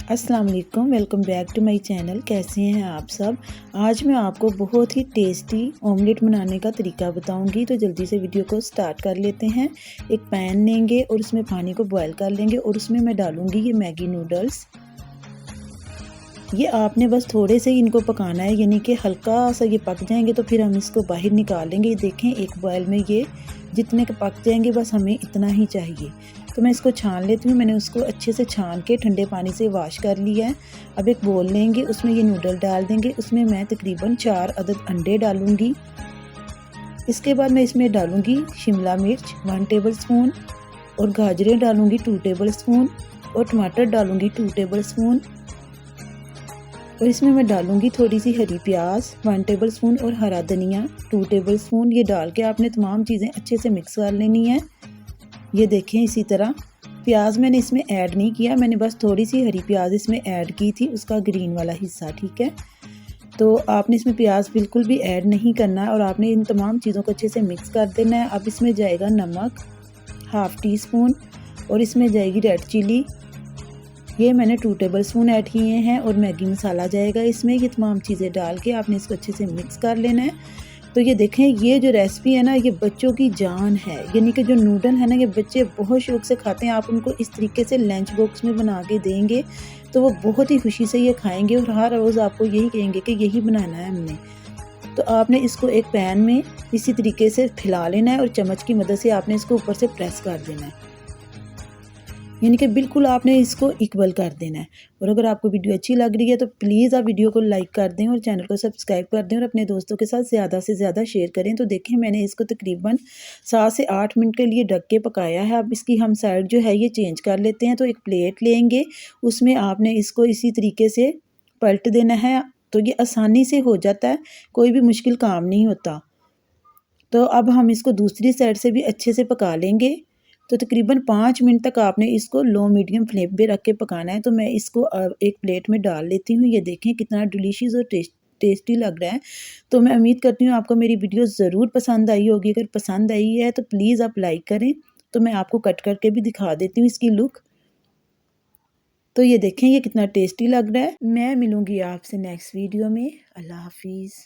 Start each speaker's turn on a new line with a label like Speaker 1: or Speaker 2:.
Speaker 1: अस्सलाम वालेकुम, welcome back to my channel. कैसे हैं आप सब। आज मैं आपको बहुत ही टेस्टी ऑमलेट बनाने का तरीका बताऊंगी। तो जल्दी से वीडियो को स्टार्ट कर लेते हैं। एक पैन लेंगे और उसमें पानी को बॉयल कर लेंगे और उसमें मैं डालूंगी ये मैगी नूडल्स। ये आपने बस थोड़े से ही इनको पकाना है, यानी कि हल्का सा ये पक जाएंगे तो फिर हम इसको बाहर निकाल लेंगे। ये देखें, एक बॉयल में ये जितने के पक जाएंगे बस हमें इतना ही चाहिए। तो मैं इसको छान लेती हूँ। मैंने उसको अच्छे से छान के ठंडे पानी से वॉश कर लिया है। अब एक बोल लेंगे, उसमें ये नूडल डाल देंगे। उसमें मैं तकरीबन 4 अदद अंडे डालूंगी। इसके बाद मैं इसमें डालूंगी शिमला मिर्च 1 टेबल स्पून और गाजरें डालूंगी 2 टेबल स्पून और टमाटर डालूंगी 2 टेबल स्पून और इसमें मैं डालूंगी थोड़ी सी हरी प्याज 1 टेबल स्पून और हरा धनिया 2 टेबल स्पून। ये डाल के आपने तमाम चीज़ें अच्छे से मिक्स कर लेनी है। ये देखें, इसी तरह प्याज मैंने इसमें ऐड नहीं किया, मैंने बस थोड़ी सी हरी प्याज इसमें ऐड की थी, उसका ग्रीन वाला हिस्सा, ठीक है। तो आपने इसमें प्याज बिल्कुल भी ऐड नहीं करना और आपने इन तमाम चीज़ों को अच्छे से मिक्स कर देना है। अब इसमें जाएगा नमक 1/2 टी स्पून और इसमें जाएगी रेड चिली, ये मैंने 2 टेबल स्पून ऐड किए हैं और मैगी मसाला जाएगा इसमें। ये तमाम चीज़ें डाल के आपने इसको अच्छे से मिक्स कर लेना है। तो ये देखें, ये जो रेसिपी है ना, ये बच्चों की जान है, यानी कि जो नूडल है ना, ये बच्चे बहुत शौक से खाते हैं। आप उनको इस तरीके से लंच बॉक्स में बना के देंगे तो वो बहुत ही खुशी से ये खाएंगे और हर रोज़ आपको यही कहेंगे कि यही बनाना है हमने। तो आपने इसको एक पैन में इसी तरीके से फैला लेना है और चम्मच की मदद से आपने इसको ऊपर से प्रेस कर देना है, यानी कि बिल्कुल आपने इसको इक्वल कर देना है। और अगर आपको वीडियो अच्छी लग रही है तो प्लीज़ आप वीडियो को लाइक कर दें और चैनल को सब्सक्राइब कर दें और अपने दोस्तों के साथ ज़्यादा से ज़्यादा शेयर करें। तो देखें, मैंने इसको तकरीबन 7 से 8 मिनट के लिए ढक के पकाया है। अब इसकी हम साइड जो है ये चेंज कर लेते हैं। तो एक प्लेट लेंगे, उसमें आपने इसको इसी तरीके से पलट देना है। तो ये आसानी से हो जाता है, कोई भी मुश्किल काम नहीं होता। तो अब हम इसको दूसरी साइड से भी अच्छे से पका लेंगे। तो तकरीबन 5 मिनट तक आपने इसको लो मीडियम फ्लेम पे रख के पकाना है। तो मैं इसको एक प्लेट में डाल लेती हूँ। ये देखें कितना डिलीशियस और टेस्टी लग रहा है। तो मैं उम्मीद करती हूँ आपको मेरी वीडियो ज़रूर पसंद आई होगी। अगर पसंद आई है तो प्लीज़ आप लाइक करें। तो मैं आपको कट करके भी दिखा देती हूँ इसकी लुक। तो ये देखें, ये कितना टेस्टी लग रहा है। मैं मिलूँगी आपसे नेक्स्ट वीडियो में। अल्लाह हाफिज़।